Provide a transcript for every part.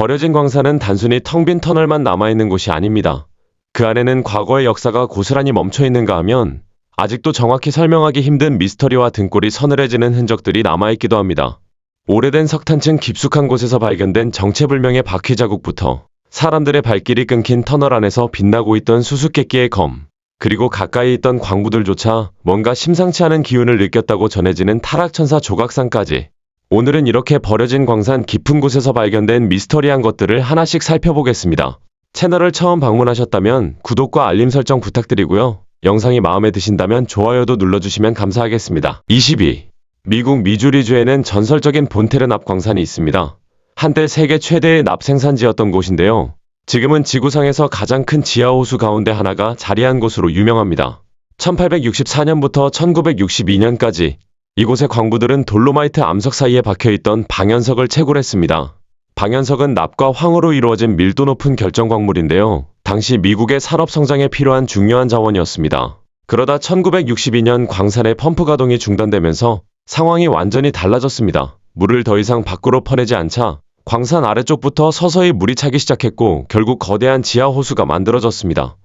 버려진 광산은 단순히 텅 빈 터널만 남아있는 곳이 아닙니다. 그 안에는 과거의 역사가 고스란히 멈춰있는가 하면 아직도 정확히 설명하기 힘든 미스터리와 등골이 서늘해지는 흔적들이 남아있기도 합니다. 오래된 석탄층 깊숙한 곳에서 발견된 정체불명의 바퀴 자국부터 사람들의 발길이 끊긴 터널 안에서 빛나고 있던 수수께끼의 검, 그리고 가까이 있던 광부들조차 뭔가 심상치 않은 기운을 느꼈다고 전해지는 타락천사 조각상까지, 오늘은 이렇게 버려진 광산 깊은 곳에서 발견된 미스터리한 것들을 하나씩 살펴보겠습니다. 채널을 처음 방문하셨다면 구독과 알림 설정 부탁드리고요. 영상이 마음에 드신다면 좋아요도 눌러주시면 감사하겠습니다. 22. 미국 미주리주에는 전설적인 본테르 납 광산이 있습니다. 한때 세계 최대의 납 생산지였던 곳인데요. 지금은 지구상에서 가장 큰 지하호수 가운데 하나가 자리한 곳으로 유명합니다. 1864년부터 1962년까지 이곳의 광부들은 돌로마이트 암석 사이에 박혀있던 방연석을 채굴했습니다. 방연석은 납과 황으로 이루어진 밀도 높은 결정광물인데요. 당시 미국의 산업 성장에 필요한 중요한 자원이었습니다. 그러다 1962년 광산의 펌프 가동이 중단되면서 상황이 완전히 달라졌습니다. 물을 더 이상 밖으로 퍼내지 않자 광산 아래쪽부터 서서히 물이 차기 시작했고 결국 거대한 지하호수가 만들어졌습니다.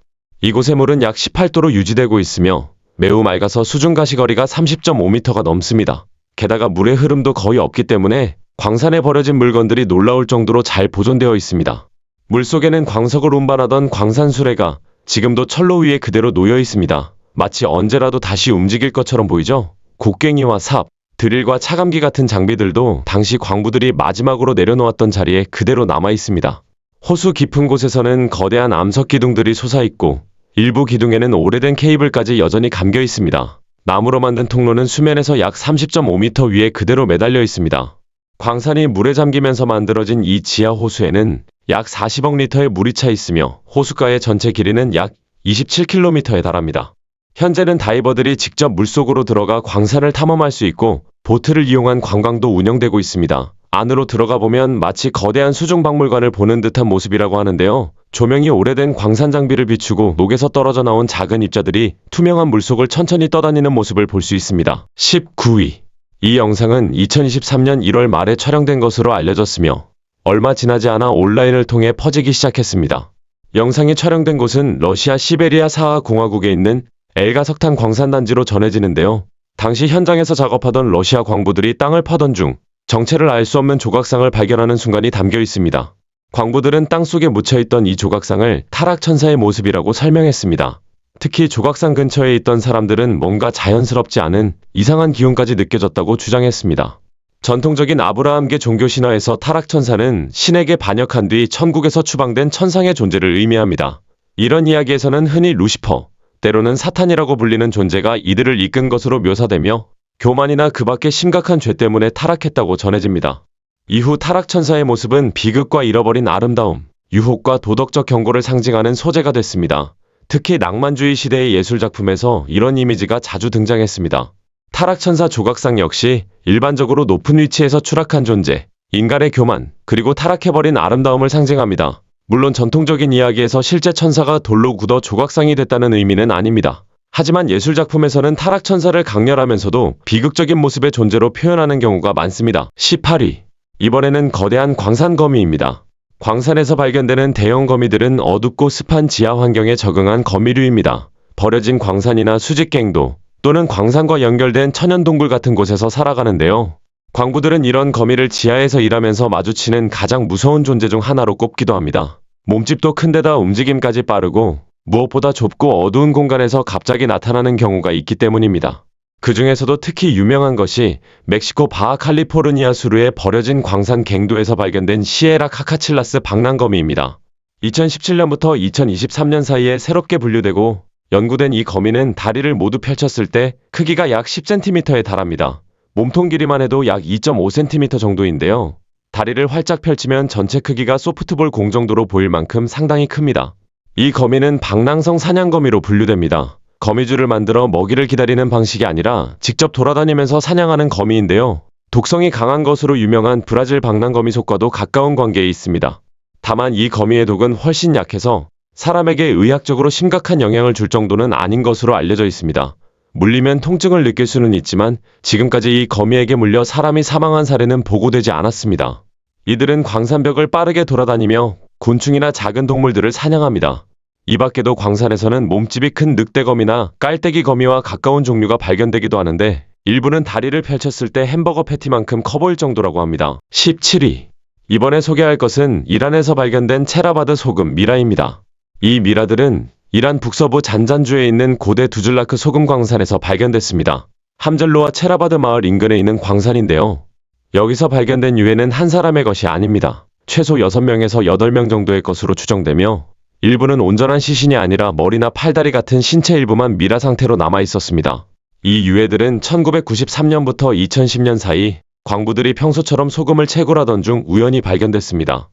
이곳의 물은 약 18도로 유지되고 있으며 매우 맑아서 수중 가시거리가 30.5m가 넘습니다. 게다가 물의 흐름도 거의 없기 때문에 광산에 버려진 물건들이 놀라울 정도로 잘 보존되어 있습니다. 물속에는 광석을 운반하던 광산 수레가 지금도 철로 위에 그대로 놓여 있습니다. 마치 언제라도 다시 움직일 것처럼 보이죠? 곡괭이와 삽, 드릴과 차감기 같은 장비들도 당시 광부들이 마지막으로 내려놓았던 자리에 그대로 남아 있습니다. 호수 깊은 곳에서는 거대한 암석 기둥들이 솟아있고 일부 기둥에는 오래된 케이블까지 여전히 감겨 있습니다. 나무로 만든 통로는 수면에서 약 30.5m 위에 그대로 매달려 있습니다. 광산이 물에 잠기면서 만들어진 이 지하 호수에는 약 40억 리터의 물이 차 있으며 호수가의 전체 길이는 약 27km에 달합니다. 현재는 다이버들이 직접 물속으로 들어가 광산을 탐험할 수 있고 보트를 이용한 관광도 운영되고 있습니다. 안으로 들어가 보면 마치 거대한 수중박물관을 보는 듯한 모습이라고 하는데요. 조명이 오래된 광산 장비를 비추고 녹에서 떨어져 나온 작은 입자들이 투명한 물속을 천천히 떠다니는 모습을 볼 수 있습니다. 19위. 이 영상은 2023년 1월 말에 촬영된 것으로 알려졌으며 얼마 지나지 않아 온라인을 통해 퍼지기 시작했습니다. 영상이 촬영된 곳은 러시아 시베리아 사하 공화국에 있는 엘가 석탄 광산단지로 전해지는데요. 당시 현장에서 작업하던 러시아 광부들이 땅을 파던 중 정체를 알 수 없는 조각상을 발견하는 순간이 담겨 있습니다. 광부들은 땅속에 묻혀있던 이 조각상을 타락천사의 모습이라고 설명했습니다. 특히 조각상 근처에 있던 사람들은 뭔가 자연스럽지 않은 이상한 기운까지 느껴졌다고 주장했습니다. 전통적인 아브라함계 종교 신화에서 타락천사는 신에게 반역한 뒤 천국에서 추방된 천상의 존재를 의미합니다. 이런 이야기에서는 흔히 루시퍼, 때로는 사탄이라고 불리는 존재가 이들을 이끈 것으로 묘사되며 교만이나 그 밖의 심각한 죄 때문에 타락했다고 전해집니다. 이후 타락천사의 모습은 비극과 잃어버린 아름다움, 유혹과 도덕적 경고를 상징하는 소재가 됐습니다. 특히 낭만주의 시대의 예술작품에서 이런 이미지가 자주 등장했습니다. 타락천사 조각상 역시 일반적으로 높은 위치에서 추락한 존재, 인간의 교만, 그리고 타락해버린 아름다움을 상징합니다. 물론 전통적인 이야기에서 실제 천사가 돌로 굳어 조각상이 됐다는 의미는 아닙니다. 하지만 예술작품에서는 타락천사를 강렬하면서도 비극적인 모습의 존재로 표현하는 경우가 많습니다. 18위. 이번에는 거대한 광산거미입니다. 광산에서 발견되는 대형 거미들은 어둡고 습한 지하 환경에 적응한 거미류입니다. 버려진 광산이나 수직갱도 또는 광산과 연결된 천연동굴 같은 곳에서 살아가는데요. 광부들은 이런 거미를 지하에서 일하면서 마주치는 가장 무서운 존재 중 하나로 꼽기도 합니다. 몸집도 큰데다 움직임까지 빠르고 무엇보다 좁고 어두운 공간에서 갑자기 나타나는 경우가 있기 때문입니다. 그 중에서도 특히 유명한 것이 멕시코 바하 칼리포르니아 수루의 버려진 광산 갱도에서 발견된 시에라 카카칠라스 방랑거미입니다. 2017년부터 2023년 사이에 새롭게 분류되고 연구된 이 거미는 다리를 모두 펼쳤을 때 크기가 약 10cm에 달합니다. 몸통 길이만 해도 약 2.5cm 정도인데요. 다리를 활짝 펼치면 전체 크기가 소프트볼 공 정도로 보일 만큼 상당히 큽니다. 이 거미는 방랑성 사냥거미로 분류됩니다. 거미줄을 만들어 먹이를 기다리는 방식이 아니라 직접 돌아다니면서 사냥하는 거미인데요. 독성이 강한 것으로 유명한 브라질 방랑거미 속과도 가까운 관계에 있습니다. 다만 이 거미의 독은 훨씬 약해서 사람에게 의학적으로 심각한 영향을 줄 정도는 아닌 것으로 알려져 있습니다. 물리면 통증을 느낄 수는 있지만 지금까지 이 거미에게 물려 사람이 사망한 사례는 보고되지 않았습니다. 이들은 광산벽을 빠르게 돌아다니며 곤충이나 작은 동물들을 사냥합니다. 이 밖에도 광산에서는 몸집이 큰 늑대거미나 깔때기 거미와 가까운 종류가 발견되기도 하는데 일부는 다리를 펼쳤을 때 햄버거 패티만큼 커 보일 정도라고 합니다. 17위. 이번에 소개할 것은 이란에서 발견된 체라바드 소금 미라입니다. 이 미라들은 이란 북서부 잔잔주에 있는 고대 두줄라크 소금 광산에서 발견됐습니다. 함잘로와 체라바드 마을 인근에 있는 광산인데요. 여기서 발견된 유해는 한 사람의 것이 아닙니다. 최소 6명에서 8명 정도의 것으로 추정되며 일부는 온전한 시신이 아니라 머리나 팔다리 같은 신체 일부만 미라 상태로 남아 있었습니다. 이 유해들은 1993년부터 2010년 사이 광부들이 평소처럼 소금을 채굴하던 중 우연히 발견됐습니다.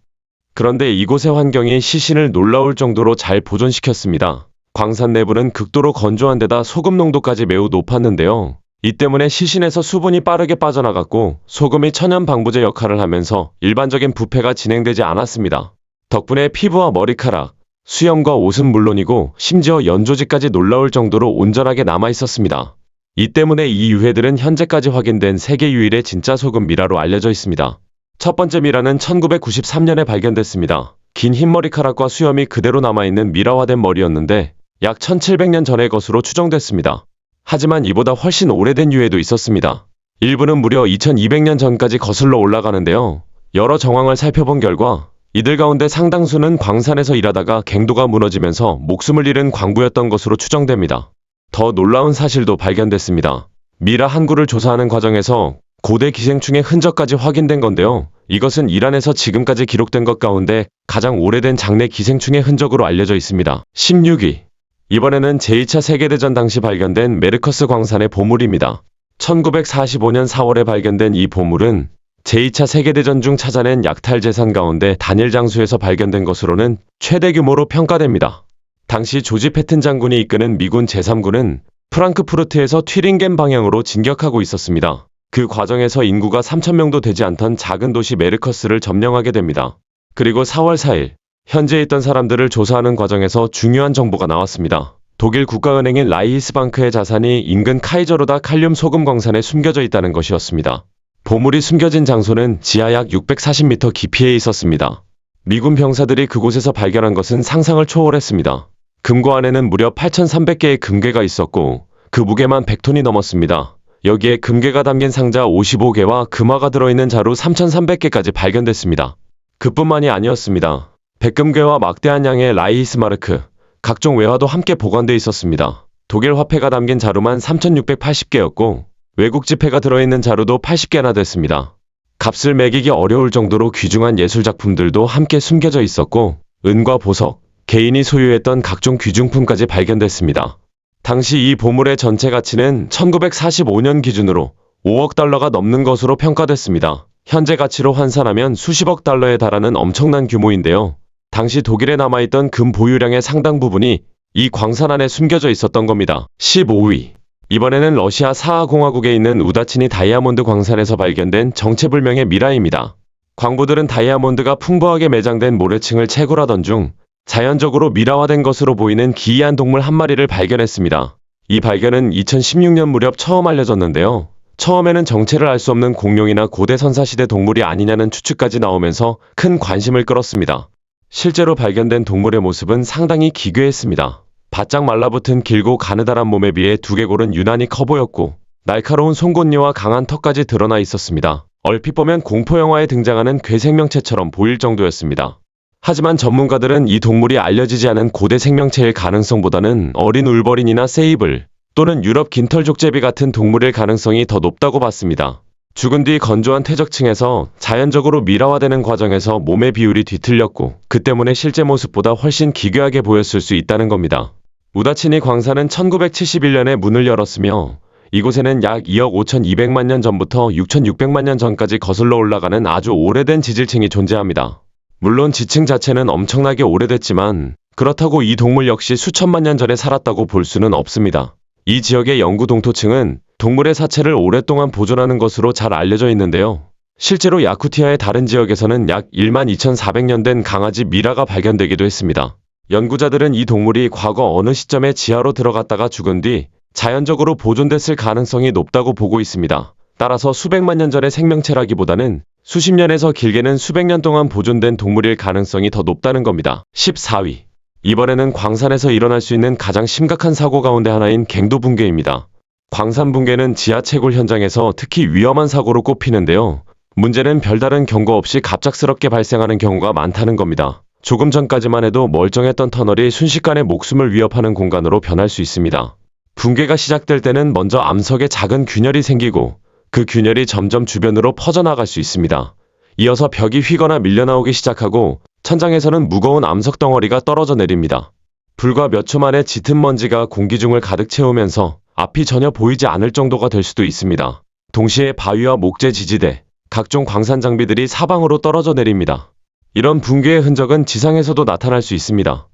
그런데 이곳의 환경이 시신을 놀라울 정도로 잘 보존시켰습니다. 광산 내부는 극도로 건조한 데다 소금 농도까지 매우 높았는데요. 이 때문에 시신에서 수분이 빠르게 빠져나갔고 소금이 천연 방부제 역할을 하면서 일반적인 부패가 진행되지 않았습니다. 덕분에 피부와 머리카락, 수염과 옷은 물론이고 심지어 연조지까지 놀라울 정도로 온전하게 남아 있었습니다. 이 때문에 이 유해들은 현재까지 확인된 세계 유일의 진짜 소금 미라로 알려져 있습니다. 첫 번째 미라는 1993년에 발견됐습니다. 긴 흰머리카락과 수염이 그대로 남아있는 미라화된 머리였는데 약 1700년 전의 것으로 추정됐습니다. 하지만 이보다 훨씬 오래된 유해도 있었습니다. 일부는 무려 2200년 전까지 거슬러 올라가는데요. 여러 정황을 살펴본 결과 이들 가운데 상당수는 광산에서 일하다가 갱도가 무너지면서 목숨을 잃은 광부였던 것으로 추정됩니다. 더 놀라운 사실도 발견됐습니다. 미라 한 구를 조사하는 과정에서 고대 기생충의 흔적까지 확인된 건데요. 이것은 이란에서 지금까지 기록된 것 가운데 가장 오래된 장내 기생충의 흔적으로 알려져 있습니다. 16위. 이번에는 제2차 세계대전 당시 발견된 메르커스 광산의 보물입니다. 1945년 4월에 발견된 이 보물은 제2차 세계대전 중 찾아낸 약탈 재산 가운데 단일 장소에서 발견된 것으로는 최대 규모로 평가됩니다. 당시 조지 패튼 장군이 이끄는 미군 제3군은 프랑크푸르트에서 튀링겐 방향으로 진격하고 있었습니다. 그 과정에서 인구가 3,000명도 되지 않던 작은 도시 메르커스를 점령하게 됩니다. 그리고 4월 4일, 현지에 있던 사람들을 조사하는 과정에서 중요한 정보가 나왔습니다. 독일 국가은행인 라이히스방크의 자산이 인근 카이저로다 칼륨 소금 광산에 숨겨져 있다는 것이었습니다. 보물이 숨겨진 장소는 지하 약 640m 깊이에 있었습니다. 미군 병사들이 그곳에서 발견한 것은 상상을 초월했습니다. 금고 안에는 무려 8,300개의 금괴가 있었고 그 무게만 100톤이 넘었습니다. 여기에 금괴가 담긴 상자 55개와 금화가 들어있는 자루 3,300개까지 발견됐습니다. 그뿐만이 아니었습니다. 백금괴와 막대한 양의 라이히스마르크, 각종 외화도 함께 보관돼 있었습니다. 독일 화폐가 담긴 자루만 3,680개였고 외국 지폐가 들어있는 자루도 80개나 됐습니다. 값을 매기기 어려울 정도로 귀중한 예술작품들도 함께 숨겨져 있었고 은과 보석, 개인이 소유했던 각종 귀중품까지 발견됐습니다. 당시 이 보물의 전체 가치는 1945년 기준으로 5억 달러가 넘는 것으로 평가됐습니다. 현재 가치로 환산하면 수십억 달러에 달하는 엄청난 규모인데요. 당시 독일에 남아있던 금 보유량의 상당 부분이 이 광산 안에 숨겨져 있었던 겁니다. 15위. 이번에는 러시아 사하공화국에 있는 우다치니 다이아몬드 광산에서 발견된 정체불명의 미라입니다. 광부들은 다이아몬드가 풍부하게 매장된 모래층을 채굴하던 중 자연적으로 미라화된 것으로 보이는 기이한 동물 한 마리를 발견했습니다. 이 발견은 2016년 무렵 처음 알려졌는데요. 처음에는 정체를 알 수 없는 공룡이나 고대 선사시대 동물이 아니냐는 추측까지 나오면서 큰 관심을 끌었습니다. 실제로 발견된 동물의 모습은 상당히 기괴했습니다. 바짝 말라붙은 길고 가느다란 몸에 비해 두개골은 유난히 커 보였고 날카로운 송곳니와 강한 턱까지 드러나 있었습니다. 얼핏 보면 공포영화에 등장하는 괴 생명체처럼 보일 정도였습니다. 하지만 전문가들은 이 동물이 알려지지 않은 고대 생명체일 가능성보다는 어린 울버린이나 세이블 또는 유럽 긴털족제비 같은 동물일 가능성이 더 높다고 봤습니다. 죽은 뒤 건조한 퇴적층에서 자연적으로 미라화되는 과정에서 몸의 비율이 뒤틀렸고 그 때문에 실제 모습보다 훨씬 기괴하게 보였을 수 있다는 겁니다. 우다치니 광산은 1971년에 문을 열었으며 이곳에는 약 2억 5,200만 년 전부터 6,600만 년 전까지 거슬러 올라가는 아주 오래된 지질층이 존재합니다. 물론 지층 자체는 엄청나게 오래됐지만 그렇다고 이 동물 역시 수천만 년 전에 살았다고 볼 수는 없습니다. 이 지역의 영구 동토층은 동물의 사체를 오랫동안 보존하는 것으로 잘 알려져 있는데요. 실제로 야쿠티아의 다른 지역에서는 약 12,400년 된 강아지 미라가 발견되기도 했습니다. 연구자들은 이 동물이 과거 어느 시점에 지하로 들어갔다가 죽은 뒤 자연적으로 보존됐을 가능성이 높다고 보고 있습니다. 따라서 수백만 년 전의 생명체라기보다는 수십 년에서 길게는 수백 년 동안 보존된 동물일 가능성이 더 높다는 겁니다. 14위. 이번에는 광산에서 일어날 수 있는 가장 심각한 사고 가운데 하나인 갱도 붕괴입니다. 광산 붕괴는 지하 채굴 현장에서 특히 위험한 사고로 꼽히는데요. 문제는 별다른 경고 없이 갑작스럽게 발생하는 경우가 많다는 겁니다. 조금 전까지만 해도 멀쩡했던 터널이 순식간에 목숨을 위협하는 공간으로 변할 수 있습니다. 붕괴가 시작될 때는 먼저 암석에 작은 균열이 생기고 그 균열이 점점 주변으로 퍼져나갈 수 있습니다. 이어서 벽이 휘거나 밀려나오기 시작하고 천장에서는 무거운 암석 덩어리가 떨어져 내립니다. 불과 몇 초 만에 짙은 먼지가 공기 중을 가득 채우면서 앞이 전혀 보이지 않을 정도가 될 수도 있습니다. 동시에 바위와 목재 지지대, 각종 광산 장비들이 사방으로 떨어져 내립니다. 이런 붕괴의 흔적은 지상에서도 나타날 수 있습니다.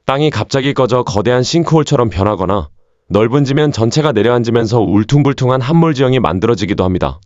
땅이 갑자기 꺼져 거대한 싱크홀처럼 변하거나 넓은 지면 전체가 내려앉으면서 울퉁불퉁한 함몰 지형이 만들어지기도 합니다.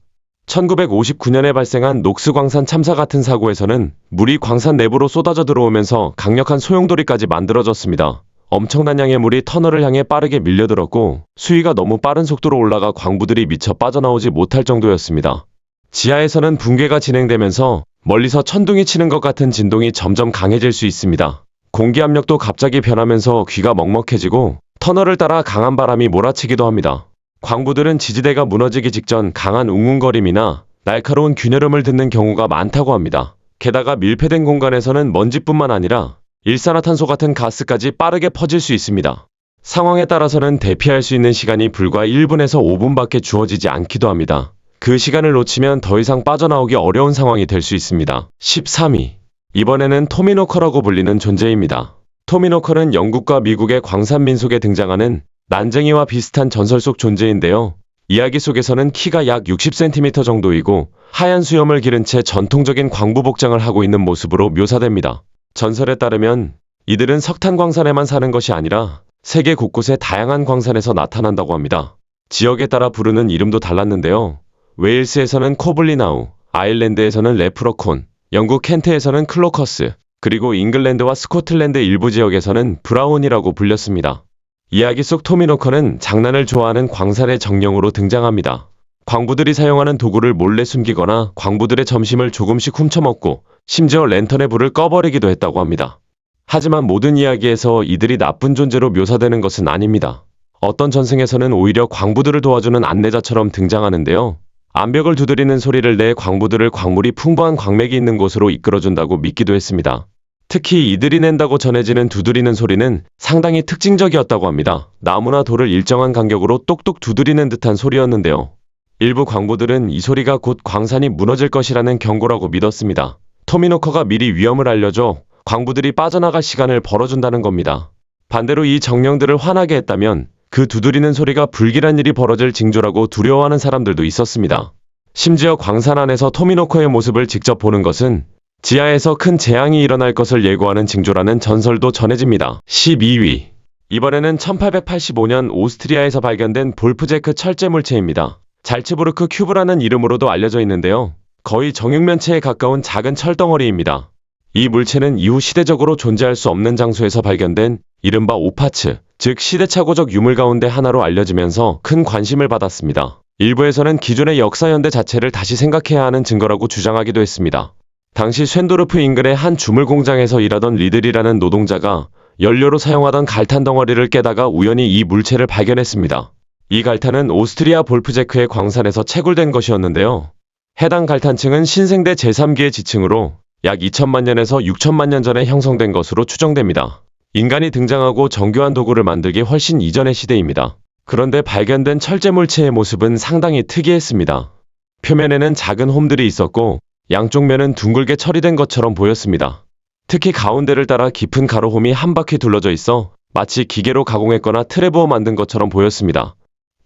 1959년에 발생한 녹스 광산 참사 같은 사고에서는 물이 광산 내부로 쏟아져 들어오면서 강력한 소용돌이까지 만들어졌습니다. 엄청난 양의 물이 터널을 향해 빠르게 밀려들었고 수위가 너무 빠른 속도로 올라가 광부들이 미처 빠져나오지 못할 정도였습니다. 지하에서는 붕괴가 진행되면서 멀리서 천둥이 치는 것 같은 진동이 점점 강해질 수 있습니다. 공기 압력도 갑자기 변하면서 귀가 먹먹해지고 터널을 따라 강한 바람이 몰아치기도 합니다. 광부들은 지지대가 무너지기 직전 강한 웅웅거림이나 날카로운 균열음을 듣는 경우가 많다고 합니다. 게다가 밀폐된 공간에서는 먼지뿐만 아니라 일산화탄소 같은 가스까지 빠르게 퍼질 수 있습니다. 상황에 따라서는 대피할 수 있는 시간이 불과 1분에서 5분밖에 주어지지 않기도 합니다. 그 시간을 놓치면 더 이상 빠져나오기 어려운 상황이 될 수 있습니다. 13위. 이번에는 토미노커라고 불리는 존재입니다. 토미노커는 영국과 미국의 광산 민속에 등장하는 난쟁이와 비슷한 전설 속 존재인데요. 이야기 속에서는 키가 약 60cm 정도이고 하얀 수염을 기른 채 전통적인 광부 복장을 하고 있는 모습으로 묘사됩니다. 전설에 따르면 이들은 석탄 광산에만 사는 것이 아니라 세계 곳곳의 다양한 광산에서 나타난다고 합니다. 지역에 따라 부르는 이름도 달랐는데요. 웨일스에서는 코블리나우, 아일랜드에서는 레프러콘, 영국 켄트에서는 클로커스, 그리고 잉글랜드와 스코틀랜드 일부 지역에서는 브라운이라고 불렸습니다. 이야기 속 토미노커는 장난을 좋아하는 광산의 정령으로 등장합니다. 광부들이 사용하는 도구를 몰래 숨기거나 광부들의 점심을 조금씩 훔쳐먹고 심지어 랜턴의 불을 꺼버리기도 했다고 합니다. 하지만 모든 이야기에서 이들이 나쁜 존재로 묘사되는 것은 아닙니다. 어떤 전승에서는 오히려 광부들을 도와주는 안내자처럼 등장하는데요. 암벽을 두드리는 소리를 내 광부들을 광물이 풍부한 광맥이 있는 곳으로 이끌어준다고 믿기도 했습니다. 특히 이들이 낸다고 전해지는 두드리는 소리는 상당히 특징적이었다고 합니다. 나무나 돌을 일정한 간격으로 똑똑 두드리는 듯한 소리였는데요. 일부 광부들은 이 소리가 곧 광산이 무너질 것이라는 경고라고 믿었습니다. 토미노커가 미리 위험을 알려줘 광부들이 빠져나갈 시간을 벌어준다는 겁니다. 반대로 이 정령들을 화나게 했다면 그 두드리는 소리가 불길한 일이 벌어질 징조라고 두려워하는 사람들도 있었습니다. 심지어 광산 안에서 토미노커의 모습을 직접 보는 것은 지하에서 큰 재앙이 일어날 것을 예고하는 징조라는 전설도 전해집니다. 12위. 이번에는 1885년 오스트리아에서 발견된 볼프제크 철제 물체입니다. 잘츠부르크 큐브라는 이름으로도 알려져 있는데요. 거의 정육면체에 가까운 작은 철덩어리입니다. 이 물체는 이후 시대적으로 존재할 수 없는 장소에서 발견된 이른바 오파츠, 즉 시대착오적 유물 가운데 하나로 알려지면서 큰 관심을 받았습니다. 일부에서는 기존의 역사연대 자체를 다시 생각해야 하는 증거라고 주장하기도 했습니다. 당시 쇤도르프 인근의 한 주물 공장에서 일하던 리들이라는 노동자가 연료로 사용하던 갈탄 덩어리를 깨다가 우연히 이 물체를 발견했습니다. 이 갈탄은 오스트리아 볼프제크의 광산에서 채굴된 것이었는데요. 해당 갈탄층은 신생대 제3기의 지층으로 약 2000만 년에서 6000만 년 전에 형성된 것으로 추정됩니다. 인간이 등장하고 정교한 도구를 만들기 훨씬 이전의 시대입니다. 그런데 발견된 철제 물체의 모습은 상당히 특이했습니다. 표면에는 작은 홈들이 있었고 양쪽 면은 둥글게 처리된 것처럼 보였습니다. 특히 가운데를 따라 깊은 가로홈이 한 바퀴 둘러져 있어 마치 기계로 가공했거나 틀에 부어 만든 것처럼 보였습니다.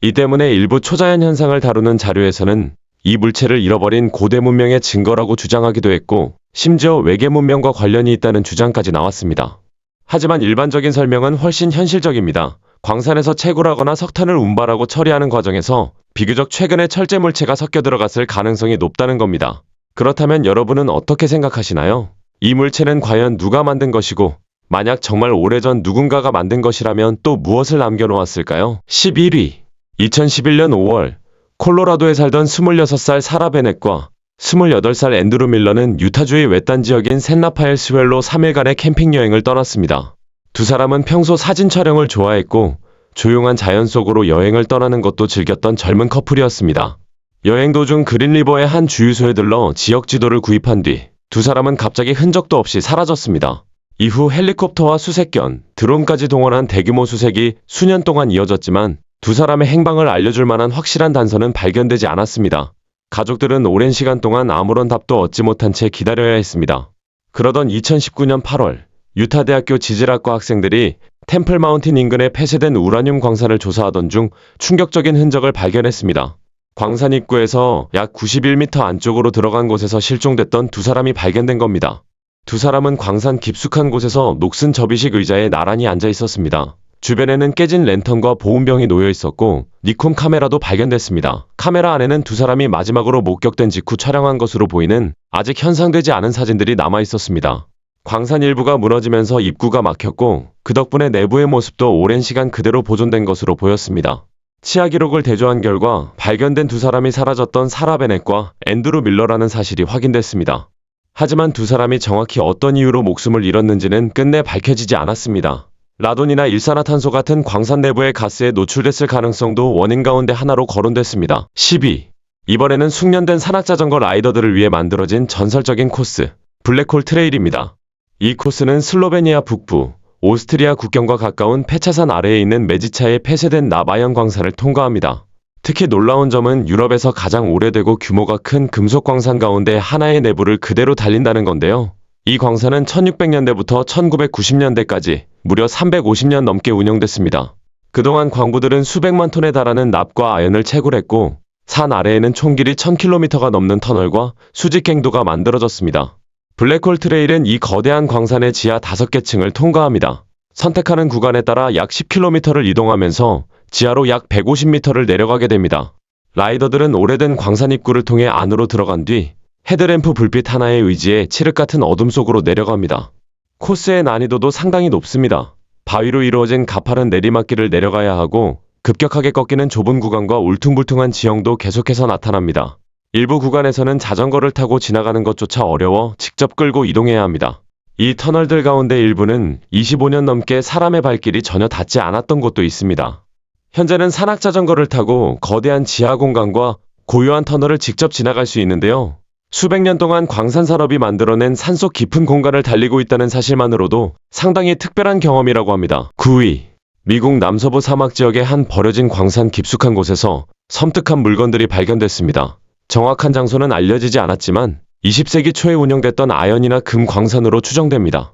이 때문에 일부 초자연 현상을 다루는 자료에서는 이 물체를 잃어버린 고대 문명의 증거라고 주장하기도 했고 심지어 외계 문명과 관련이 있다는 주장까지 나왔습니다. 하지만 일반적인 설명은 훨씬 현실적입니다. 광산에서 채굴하거나 석탄을 운반하고 처리하는 과정에서 비교적 최근에 철제 물체가 섞여 들어갔을 가능성이 높다는 겁니다. 그렇다면 여러분은 어떻게 생각하시나요? 이 물체는 과연 누가 만든 것이고 만약 정말 오래전 누군가가 만든 것이라면 또 무엇을 남겨놓았을까요? 11위. 2011년 5월 콜로라도에 살던 26살 사라 베넷과 28살 앤드루 밀러는 유타주의 외딴 지역인 샌라파엘 스웰로 3일간의 캠핑 여행을 떠났습니다. 두 사람은 평소 사진 촬영을 좋아했고 조용한 자연 속으로 여행을 떠나는 것도 즐겼던 젊은 커플이었습니다. 여행 도중 그린리버의 한 주유소에 들러 지역 지도를 구입한 뒤 두 사람은 갑자기 흔적도 없이 사라졌습니다. 이후 헬리콥터와 수색견, 드론까지 동원한 대규모 수색이 수년 동안 이어졌지만 두 사람의 행방을 알려줄 만한 확실한 단서는 발견되지 않았습니다. 가족들은 오랜 시간 동안 아무런 답도 얻지 못한 채 기다려야 했습니다. 그러던 2019년 8월, 유타 대학교 지질학과 학생들이 템플 마운틴 인근의 폐쇄된 우라늄 광산을 조사하던 중 충격적인 흔적을 발견했습니다. 광산 입구에서 약 91m 안쪽으로 들어간 곳에서 실종됐던 두 사람이 발견된 겁니다. 두 사람은 광산 깊숙한 곳에서 녹슨 접이식 의자에 나란히 앉아 있었습니다. 주변에는 깨진 랜턴과 보온병이 놓여 있었고 니콘 카메라도 발견됐습니다. 카메라 안에는 두 사람이 마지막으로 목격된 직후 촬영한 것으로 보이는 아직 현상되지 않은 사진들이 남아 있었습니다. 광산 일부가 무너지면서 입구가 막혔고 그 덕분에 내부의 모습도 오랜 시간 그대로 보존된 것으로 보였습니다. 치아 기록을 대조한 결과 발견된 두 사람이 사라졌던 사라 베넷과 앤드루 밀러라는 사실이 확인됐습니다. 하지만 두 사람이 정확히 어떤 이유로 목숨을 잃었는지는 끝내 밝혀지지 않았습니다. 라돈이나 일산화탄소 같은 광산 내부의 가스에 노출됐을 가능성도 원인 가운데 하나로 거론됐습니다. 12. 이번에는 숙련된 산악자전거 라이더들을 위해 만들어진 전설적인 코스, 블랙홀 트레일입니다. 이 코스는 슬로베니아 북부, 오스트리아 국경과 가까운 페차산 아래에 있는 메지차의 폐쇄된 나바연 광산을 통과합니다. 특히 놀라운 점은 유럽에서 가장 오래되고 규모가 큰 금속 광산 가운데 하나의 내부를 그대로 달린다는 건데요. 이 광산은 1600년대부터 1990년대까지 무려 350년 넘게 운영됐습니다. 그동안 광부들은 수백만 톤에 달하는 납과 아연을 채굴했고 산 아래에는 총 길이 1000km가 넘는 터널과 수직갱도가 만들어졌습니다. 블랙홀 트레일은 이 거대한 광산의 지하 5개 층을 통과합니다. 선택하는 구간에 따라 약 10km를 이동하면서 지하로 약 150m를 내려가게 됩니다. 라이더들은 오래된 광산 입구를 통해 안으로 들어간 뒤 헤드램프 불빛 하나에 의지해 칠흑 같은 어둠 속으로 내려갑니다. 코스의 난이도도 상당히 높습니다. 바위로 이루어진 가파른 내리막길을 내려가야 하고 급격하게 꺾이는 좁은 구간과 울퉁불퉁한 지형도 계속해서 나타납니다. 일부 구간에서는 자전거를 타고 지나가는 것조차 어려워 직접 끌고 이동해야 합니다. 이 터널들 가운데 일부는 25년 넘게 사람의 발길이 전혀 닿지 않았던 곳도 있습니다. 현재는 산악자전거를 타고 거대한 지하 공간과 고요한 터널을 직접 지나갈 수 있는데요. 수백 년 동안 광산산업이 만들어낸 산속 깊은 공간을 달리고 있다는 사실만으로도 상당히 특별한 경험이라고 합니다. 9위. 미국 남서부 사막 지역의 한 버려진 광산 깊숙한 곳에서 섬뜩한 물건들이 발견됐습니다. 정확한 장소는 알려지지 않았지만 20세기 초에 운영됐던 아연이나 금 광산으로 추정됩니다.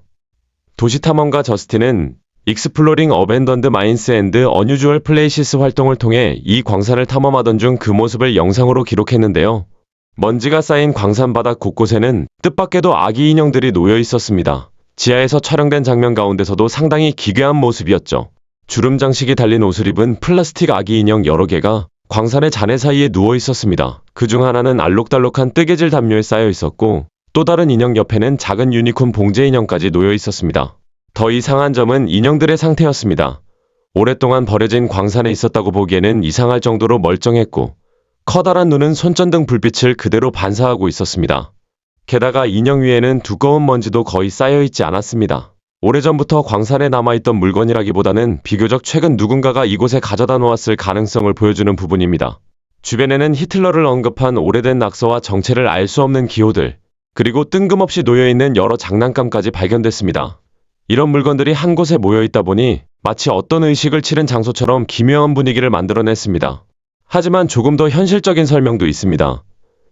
도시탐험가 저스틴은 익스플로링 어벤던드 마인스 앤드 어뉴주얼 플레이시스 활동을 통해 이 광산을 탐험하던 중 그 모습을 영상으로 기록했는데요. 먼지가 쌓인 광산 바닥 곳곳에는 뜻밖에도 아기 인형들이 놓여 있었습니다. 지하에서 촬영된 장면 가운데서도 상당히 기괴한 모습이었죠. 주름 장식이 달린 옷을 입은 플라스틱 아기 인형 여러 개가 광산의 잔해 사이에 누워 있었습니다. 그중 하나는 알록달록한 뜨개질 담요에 쌓여 있었고 또 다른 인형 옆에는 작은 유니콘 봉제 인형까지 놓여 있었습니다. 더 이상한 점은 인형들의 상태였습니다. 오랫동안 버려진 광산에 있었다고 보기에는 이상할 정도로 멀쩡했고 커다란 눈은 손전등 불빛을 그대로 반사하고 있었습니다. 게다가 인형 위에는 두꺼운 먼지도 거의 쌓여있지 않았습니다. 오래전부터 광산에 남아있던 물건이라기보다는 비교적 최근 누군가가 이곳에 가져다 놓았을 가능성을 보여주는 부분입니다. 주변에는 히틀러를 언급한 오래된 낙서와 정체를 알 수 없는 기호들, 그리고 뜬금없이 놓여있는 여러 장난감까지 발견됐습니다. 이런 물건들이 한 곳에 모여있다 보니 마치 어떤 의식을 치른 장소처럼 기묘한 분위기를 만들어냈습니다. 하지만 조금 더 현실적인 설명도 있습니다.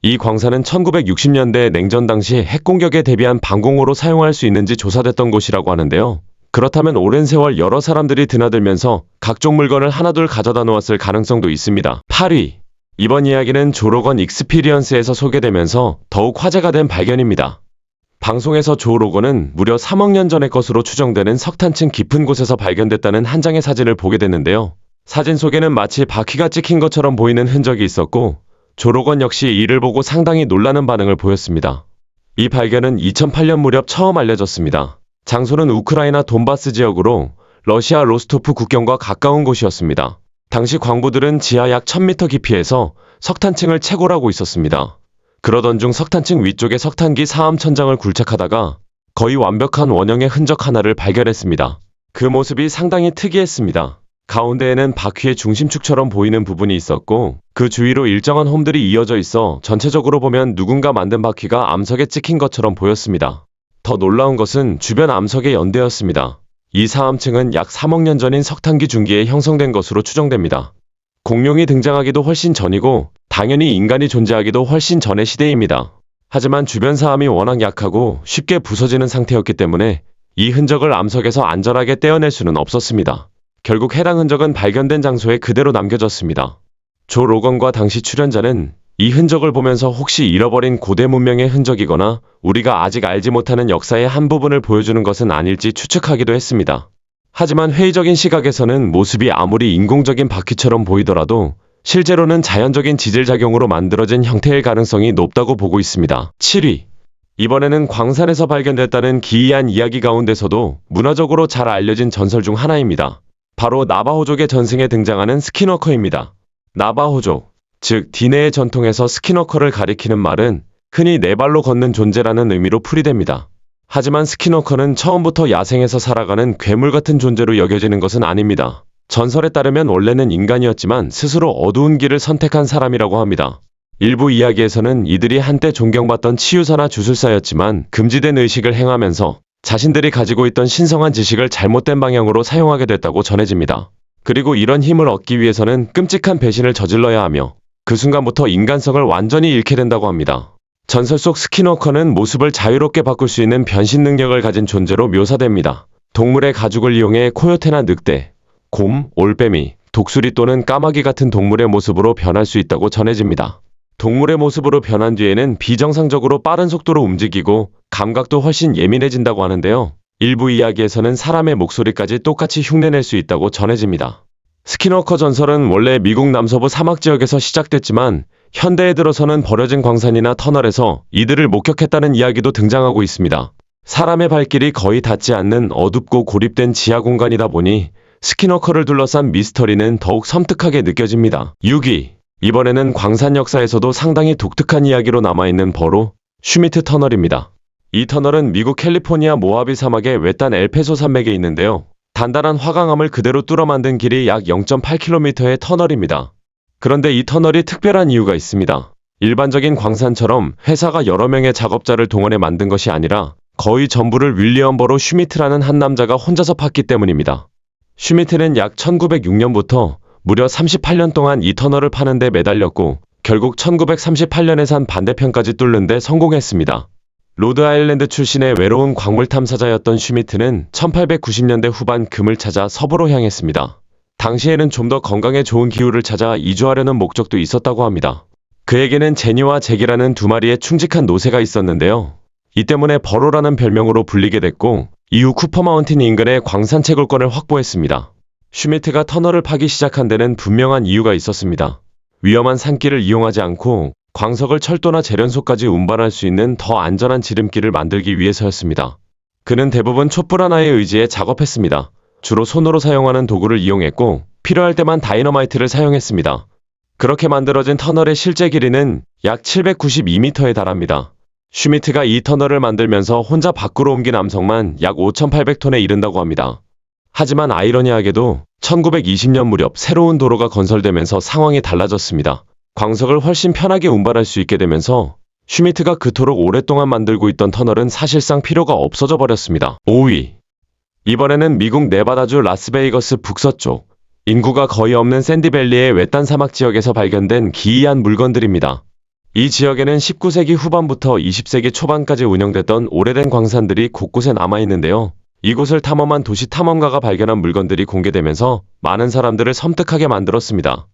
이 광산은 1960년대 냉전 당시 핵공격에 대비한 방공호로 사용할 수 있는지 조사됐던 곳이라고 하는데요. 그렇다면 오랜 세월 여러 사람들이 드나들면서 각종 물건을 하나둘 가져다 놓았을 가능성도 있습니다. 8위. 이번 이야기는 조 로건 익스피리언스에서 소개되면서 더욱 화제가 된 발견입니다. 방송에서 조 로건은 무려 3억 년 전의 것으로 추정되는 석탄층 깊은 곳에서 발견됐다는 한 장의 사진을 보게 됐는데요. 사진 속에는 마치 바퀴가 찍힌 것처럼 보이는 흔적이 있었고 조 로건 역시 이를 보고 상당히 놀라는 반응을 보였습니다. 이 발견은 2008년 무렵 처음 알려졌습니다. 장소는 우크라이나 돈바스 지역으로 러시아 로스토프 국경과 가까운 곳이었습니다. 당시 광부들은 지하 약 1000m 깊이에서 석탄층을 채굴하고 있었습니다. 그러던 중 석탄층 위쪽에 석탄기 사암 천장을 굴착하다가 거의 완벽한 원형의 흔적 하나를 발견했습니다. 그 모습이 상당히 특이했습니다. 가운데에는 바퀴의 중심축처럼 보이는 부분이 있었고 그 주위로 일정한 홈들이 이어져 있어 전체적으로 보면 누군가 만든 바퀴가 암석에 찍힌 것처럼 보였습니다. 더 놀라운 것은 주변 암석의 연대였습니다. 이 사암층은 약 3억 년 전인 석탄기 중기에 형성된 것으로 추정됩니다. 공룡이 등장하기도 훨씬 전이고 당연히 인간이 존재하기도 훨씬 전의 시대입니다. 하지만 주변 사암이 워낙 약하고 쉽게 부서지는 상태였기 때문에 이 흔적을 암석에서 안전하게 떼어낼 수는 없었습니다. 결국 해당 흔적은 발견된 장소에 그대로 남겨졌습니다. 조 로건과 당시 출연자는 이 흔적을 보면서 혹시 잃어버린 고대 문명의 흔적이거나 우리가 아직 알지 못하는 역사의 한 부분을 보여주는 것은 아닐지 추측하기도 했습니다. 하지만 회의적인 시각에서는 모습이 아무리 인공적인 바퀴처럼 보이더라도 실제로는 자연적인 지질작용으로 만들어진 형태일 가능성이 높다고 보고 있습니다. 7위. 이번에는 광산에서 발견됐다는 기이한 이야기 가운데서도 문화적으로 잘 알려진 전설 중 하나입니다. 바로 나바호족의 전승에 등장하는 스킨워커입니다. 나바호족, 즉 디네의 전통에서 스킨워커를 가리키는 말은 흔히 네 발로 걷는 존재라는 의미로 풀이됩니다. 하지만 스킨워커는 처음부터 야생에서 살아가는 괴물 같은 존재로 여겨지는 것은 아닙니다. 전설에 따르면 원래는 인간이었지만 스스로 어두운 길을 선택한 사람이라고 합니다. 일부 이야기에서는 이들이 한때 존경받던 치유사나 주술사였지만 금지된 의식을 행하면서 자신들이 가지고 있던 신성한 지식을 잘못된 방향으로 사용하게 됐다고 전해집니다. 그리고 이런 힘을 얻기 위해서는 끔찍한 배신을 저질러야 하며 그 순간부터 인간성을 완전히 잃게 된다고 합니다. 전설 속 스킨워커는 모습을 자유롭게 바꿀 수 있는 변신 능력을 가진 존재로 묘사됩니다. 동물의 가죽을 이용해 코요테나 늑대, 곰, 올빼미, 독수리 또는 까마귀 같은 동물의 모습으로 변할 수 있다고 전해집니다. 동물의 모습으로 변한 뒤에는 비정상적으로 빠른 속도로 움직이고 감각도 훨씬 예민해진다고 하는데요. 일부 이야기에서는 사람의 목소리까지 똑같이 흉내낼 수 있다고 전해집니다. 스킨워커 전설은 원래 미국 남서부 사막 지역에서 시작됐지만 현대에 들어서는 버려진 광산이나 터널에서 이들을 목격했다는 이야기도 등장하고 있습니다. 사람의 발길이 거의 닿지 않는 어둡고 고립된 지하 공간이다 보니 스킨워커를 둘러싼 미스터리는 더욱 섬뜩하게 느껴집니다. 6위. 이번에는 광산 역사에서도 상당히 독특한 이야기로 남아있는 버로 슈미트 터널입니다. 이 터널은 미국 캘리포니아 모하비 사막의 외딴 엘페소 산맥에 있는데요. 단단한 화강암을 그대로 뚫어 만든 길이 약 0.8km의 터널입니다. 그런데 이 터널이 특별한 이유가 있습니다. 일반적인 광산처럼 회사가 여러 명의 작업자를 동원해 만든 것이 아니라 거의 전부를 윌리엄 버로 슈미트라는 한 남자가 혼자서 팠기 때문입니다. 슈미트는 약 1906년부터 무려 38년 동안 이 터널을 파는 데 매달렸고 결국 1938년에 산 반대편까지 뚫는 데 성공했습니다. 로드아일랜드 출신의 외로운 광물 탐사자였던 슈미트는 1890년대 후반 금을 찾아 서부로 향했습니다. 당시에는 좀 더 건강에 좋은 기후를 찾아 이주하려는 목적도 있었다고 합니다. 그에게는 제니와 잭이라는 두 마리의 충직한 노새가 있었는데요. 이 때문에 버로라는 별명으로 불리게 됐고 이후 쿠퍼 마운틴 인근에 광산 채굴권을 확보했습니다. 슈미트가 터널을 파기 시작한 데는 분명한 이유가 있었습니다. 위험한 산길을 이용하지 않고 광석을 철도나 제련소까지 운반할 수 있는 더 안전한 지름길을 만들기 위해서였습니다. 그는 대부분 촛불 하나에 의지해 작업했습니다. 주로 손으로 사용하는 도구를 이용했고 필요할 때만 다이너마이트를 사용했습니다. 그렇게 만들어진 터널의 실제 길이는 약 792m에 달합니다. 슈미트가 이 터널을 만들면서 혼자 밖으로 옮긴 암석만 약 5,800톤에 이른다고 합니다. 하지만 아이러니하게도 1920년 무렵 새로운 도로가 건설되면서 상황이 달라졌습니다. 광석을 훨씬 편하게 운반할 수 있게 되면서 슈미트가 그토록 오랫동안 만들고 있던 터널은 사실상 필요가 없어져 버렸습니다. 5위. 이번에는 미국 네바다주 라스베이거스 북서쪽, 인구가 거의 없는 샌디밸리의 외딴 사막 지역에서 발견된 기이한 물건들입니다. 이 지역에는 19세기 후반부터 20세기 초반까지 운영됐던 오래된 광산들이 곳곳에 남아있는데요. 이곳을 탐험한 도시 탐험가가 발견한 물건들이 공개되면서 많은 사람들을 섬뜩하게 만들었습니다.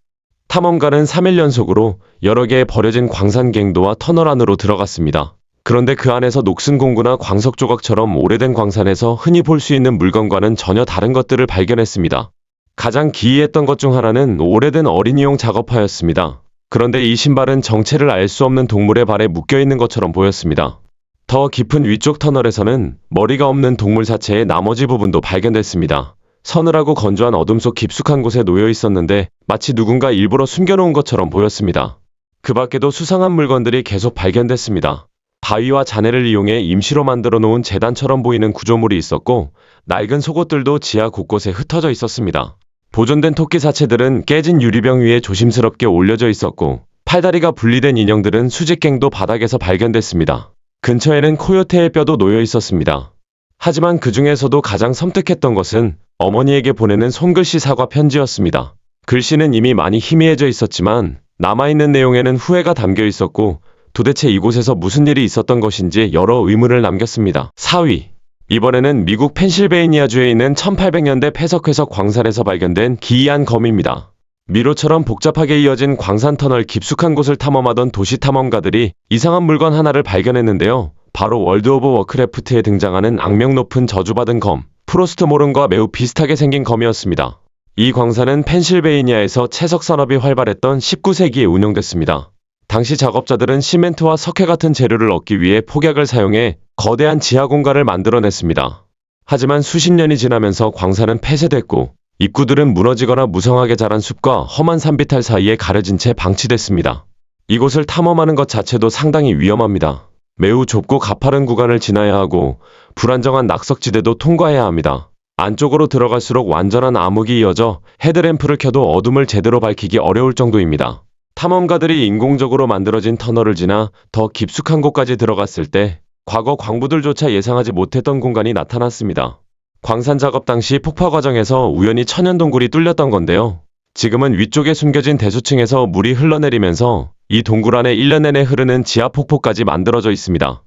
탐험가는 3일 연속으로 여러 개의 버려진 광산 갱도와 터널 안으로 들어갔습니다. 그런데 그 안에서 녹슨 공구나 광석 조각처럼 오래된 광산에서 흔히 볼 수 있는 물건과는 전혀 다른 것들을 발견했습니다. 가장 기이했던 것 중 하나는 오래된 어린이용 작업화였습니다. 그런데 이 신발은 정체를 알 수 없는 동물의 발에 묶여있는 것처럼 보였습니다. 더 깊은 위쪽 터널에서는 머리가 없는 동물 사체의 나머지 부분도 발견됐습니다. 서늘하고 건조한 어둠 속 깊숙한 곳에 놓여 있었는데 마치 누군가 일부러 숨겨놓은 것처럼 보였습니다. 그 밖에도 수상한 물건들이 계속 발견됐습니다. 바위와 잔해를 이용해 임시로 만들어 놓은 재단처럼 보이는 구조물이 있었고, 낡은 속옷들도 지하 곳곳에 흩어져 있었습니다. 보존된 토끼 사체들은 깨진 유리병 위에 조심스럽게 올려져 있었고, 팔다리가 분리된 인형들은 수직갱도 바닥에서 발견됐습니다. 근처에는 코요테의 뼈도 놓여 있었습니다. 하지만 그 중에서도 가장 섬뜩했던 것은 어머니에게 보내는 손글씨 사과 편지였습니다. 글씨는 이미 많이 희미해져 있었지만 남아있는 내용에는 후회가 담겨 있었고, 도대체 이곳에서 무슨 일이 있었던 것인지 여러 의문을 남겼습니다. 4위. 이번에는 미국 펜실베이니아주에 있는 1800년대 폐석회석 광산에서 발견된 기이한 검입니다. 미로처럼 복잡하게 이어진 광산 터널 깊숙한 곳을 탐험하던 도시 탐험가들이 이상한 물건 하나를 발견했는데요. 바로 월드 오브 워크래프트에 등장하는 악명 높은 저주받은 검, 프로스트모른과 매우 비슷하게 생긴 검이었습니다. 이 광산은 펜실베이니아에서 채석 산업이 활발했던 19세기에 운영됐습니다. 당시 작업자들은 시멘트와 석회 같은 재료를 얻기 위해 폭약을 사용해 거대한 지하 공간을 만들어냈습니다. 하지만 수십 년이 지나면서 광산은 폐쇄됐고, 입구들은 무너지거나 무성하게 자란 숲과 험한 산비탈 사이에 가려진 채 방치됐습니다. 이곳을 탐험하는 것 자체도 상당히 위험합니다. 매우 좁고 가파른 구간을 지나야 하고 불안정한 낙석지대도 통과해야 합니다. 안쪽으로 들어갈수록 완전한 암흑이 이어져 헤드램프를 켜도 어둠을 제대로 밝히기 어려울 정도입니다. 탐험가들이 인공적으로 만들어진 터널을 지나 더 깊숙한 곳까지 들어갔을 때 과거 광부들조차 예상하지 못했던 공간이 나타났습니다. 광산 작업 당시 폭파 과정에서 우연히 천연 동굴이 뚫렸던 건데요. 지금은 위쪽에 숨겨진 대수층에서 물이 흘러내리면서 이 동굴 안에 1년 내내 흐르는 지하 폭포까지 만들어져 있습니다.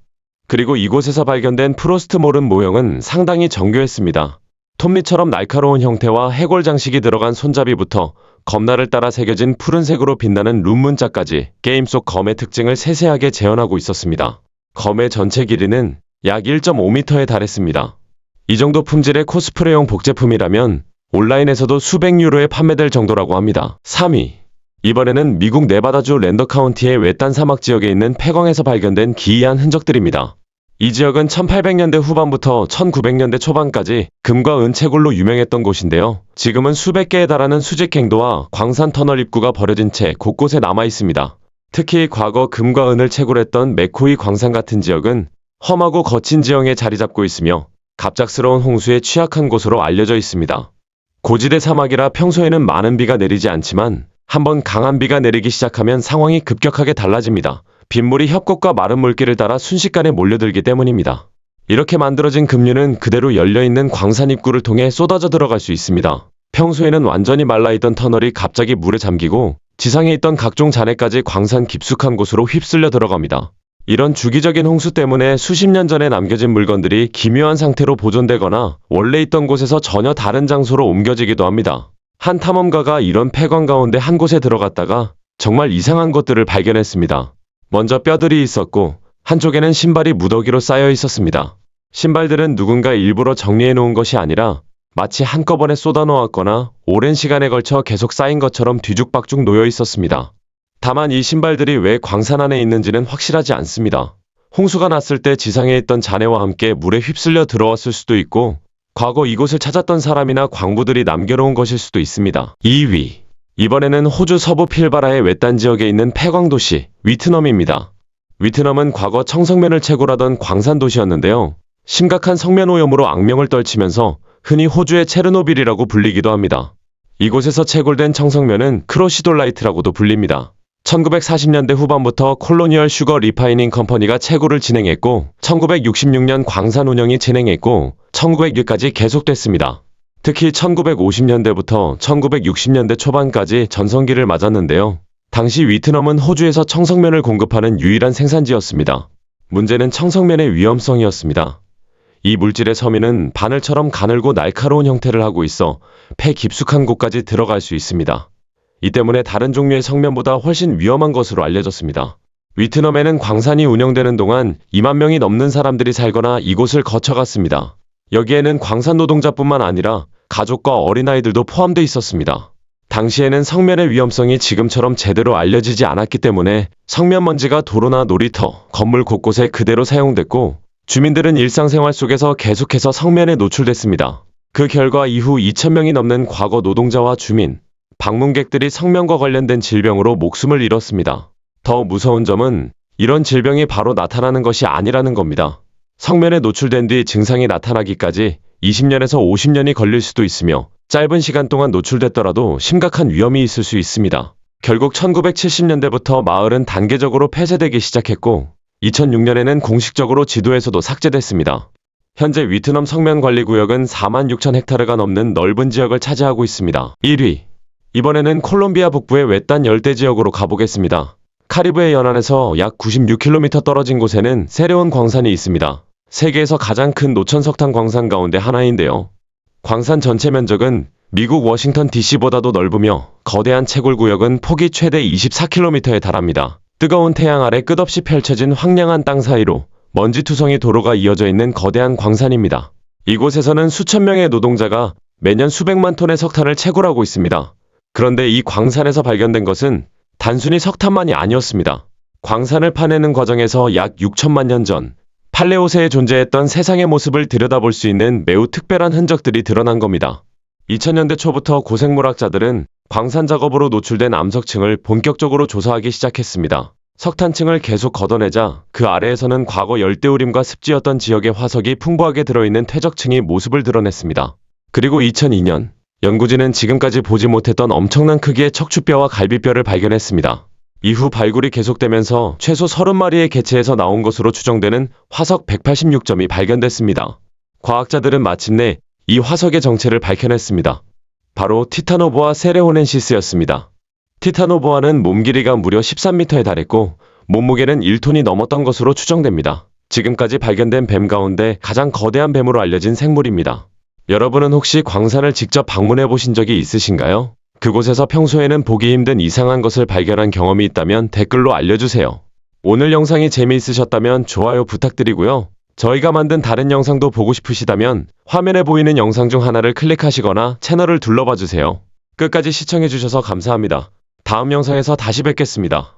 그리고 이곳에서 발견된 프로스트모른 모형은 상당히 정교했습니다. 톱니처럼 날카로운 형태와 해골 장식이 들어간 손잡이부터 검날을 따라 새겨진 푸른색으로 빛나는 룬 문자까지 게임 속 검의 특징을 세세하게 재현하고 있었습니다. 검의 전체 길이는 약 1.5m에 달했습니다. 이 정도 품질의 코스프레용 복제품이라면 온라인에서도 수백 유로에 판매될 정도라고 합니다. 3위. 이번에는 미국 네바다주 랜더 카운티의 외딴 사막 지역에 있는 폐광에서 발견된 기이한 흔적들입니다. 이 지역은 1800년대 후반부터 1900년대 초반까지 금과 은 채굴로 유명했던 곳인데요. 지금은 수백 개에 달하는 수직갱도와 광산 터널 입구가 버려진 채 곳곳에 남아 있습니다. 특히 과거 금과 은을 채굴했던 맥코이 광산 같은 지역은 험하고 거친 지형에 자리 잡고 있으며 갑작스러운 홍수에 취약한 곳으로 알려져 있습니다. 고지대 사막이라 평소에는 많은 비가 내리지 않지만 한번 강한 비가 내리기 시작하면 상황이 급격하게 달라집니다. 빗물이 협곡과 마른 물길을 따라 순식간에 몰려들기 때문입니다. 이렇게 만들어진 급류는 그대로 열려있는 광산 입구를 통해 쏟아져 들어갈 수 있습니다. 평소에는 완전히 말라있던 터널이 갑자기 물에 잠기고 지상에 있던 각종 잔해까지 광산 깊숙한 곳으로 휩쓸려 들어갑니다. 이런 주기적인 홍수 때문에 수십 년 전에 남겨진 물건들이 기묘한 상태로 보존되거나 원래 있던 곳에서 전혀 다른 장소로 옮겨지기도 합니다. 한 탐험가가 이런 폐광 가운데 한 곳에 들어갔다가 정말 이상한 것들을 발견했습니다. 먼저 뼈들이 있었고 한쪽에는 신발이 무더기로 쌓여 있었습니다. 신발들은 누군가 일부러 정리해 놓은 것이 아니라 마치 한꺼번에 쏟아 놓았거나 오랜 시간에 걸쳐 계속 쌓인 것처럼 뒤죽박죽 놓여 있었습니다. 다만 이 신발들이 왜 광산 안에 있는지는 확실하지 않습니다. 홍수가 났을 때 지상에 있던 잔해와 함께 물에 휩쓸려 들어왔을 수도 있고 과거 이곳을 찾았던 사람이나 광부들이 남겨놓은 것일 수도 있습니다. 2위. 이번에는 호주 서부 필바라의 외딴 지역에 있는 폐광도시 위트넘입니다. 위트넘은 과거 청성면을 채굴하던 광산 도시였는데요. 심각한 성면 오염으로 악명을 떨치면서 흔히 호주의 체르노빌이라고 불리기도 합니다. 이곳에서 채굴된 청성면은 크로시돌라이트라고도 불립니다. 1940년대 후반부터 콜로니얼 슈거 리파이닝 컴퍼니가 채굴을 진행했고 1966년 광산 운영이 진행했고 1900년까지 계속됐습니다. 특히 1950년대부터 1960년대 초반까지 전성기를 맞았는데요. 당시 위트넘은 호주에서 청성면을 공급하는 유일한 생산지였습니다. 문제는 청성면의 위험성이었습니다. 이 물질의 섬유는 바늘처럼 가늘고 날카로운 형태를 하고 있어 폐 깊숙한 곳까지 들어갈 수 있습니다. 이 때문에 다른 종류의 성면보다 훨씬 위험한 것으로 알려졌습니다. 위트넘에는 광산이 운영되는 동안 2만 명이 넘는 사람들이 살거나 이곳을 거쳐갔습니다. 여기에는 광산 노동자뿐만 아니라 가족과 어린아이들도 포함되어 있었습니다. 당시에는 성면의 위험성이 지금처럼 제대로 알려지지 않았기 때문에 성면 먼지가 도로나 놀이터, 건물 곳곳에 그대로 사용됐고 주민들은 일상생활 속에서 계속해서 성면에 노출됐습니다. 그 결과 이후 2,000명이 넘는 과거 노동자와 주민, 방문객들이 성면과 관련된 질병으로 목숨을 잃었습니다. 더 무서운 점은 이런 질병이 바로 나타나는 것이 아니라는 겁니다. 성면에 노출된 뒤 증상이 나타나기까지 20년에서 50년이 걸릴 수도 있으며 짧은 시간 동안 노출됐더라도 심각한 위험이 있을 수 있습니다. 결국 1970년대부터 마을은 단계적으로 폐쇄되기 시작했고 2006년에는 공식적으로 지도에서도 삭제됐습니다. 현재 위트넘 성면관리구역은 4만 6천 헥타르가 넘는 넓은 지역을 차지하고 있습니다. 1위. 이번에는 콜롬비아 북부의 외딴 열대 지역으로 가보겠습니다. 카리브해 연안에서 약 96km 떨어진 곳에는 세레온 광산이 있습니다. 세계에서 가장 큰 노천 석탄 광산 가운데 하나인데요. 광산 전체 면적은 미국 워싱턴 DC보다도 넓으며 거대한 채굴 구역은 폭이 최대 24km에 달합니다. 뜨거운 태양 아래 끝없이 펼쳐진 황량한 땅 사이로 먼지투성이 도로가 이어져 있는 거대한 광산입니다. 이곳에서는 수천 명의 노동자가 매년 수백만 톤의 석탄을 채굴하고 있습니다. 그런데 이 광산에서 발견된 것은 단순히 석탄만이 아니었습니다. 광산을 파내는 과정에서 약 6천만 년 전 팔레오세에 존재했던 세상의 모습을 들여다볼 수 있는 매우 특별한 흔적들이 드러난 겁니다. 2000년대 초부터 고생물학자들은 광산 작업으로 노출된 암석층을 본격적으로 조사하기 시작했습니다. 석탄층을 계속 걷어내자 그 아래에서는 과거 열대우림과 습지였던 지역의 화석이 풍부하게 들어있는 퇴적층이 모습을 드러냈습니다. 그리고 2002년 연구진은 지금까지 보지 못했던 엄청난 크기의 척추뼈와 갈비뼈를 발견했습니다. 이후 발굴이 계속되면서 최소 30마리의 개체에서 나온 것으로 추정되는 화석 186점이 발견됐습니다. 과학자들은 마침내 이 화석의 정체를 밝혀냈습니다. 바로 티타노보아 세레호넨시스였습니다. 티타노보아는 몸 길이가 무려 13m에 달했고 몸무게는 1톤이 넘었던 것으로 추정됩니다. 지금까지 발견된 뱀 가운데 가장 거대한 뱀으로 알려진 생물입니다. 여러분은 혹시 광산을 직접 방문해 보신 적이 있으신가요? 그곳에서 평소에는 보기 힘든 이상한 것을 발견한 경험이 있다면 댓글로 알려주세요. 오늘 영상이 재미있으셨다면 좋아요 부탁드리고요. 저희가 만든 다른 영상도 보고 싶으시다면 화면에 보이는 영상 중 하나를 클릭하시거나 채널을 둘러봐 주세요. 끝까지 시청해주셔서 감사합니다. 다음 영상에서 다시 뵙겠습니다.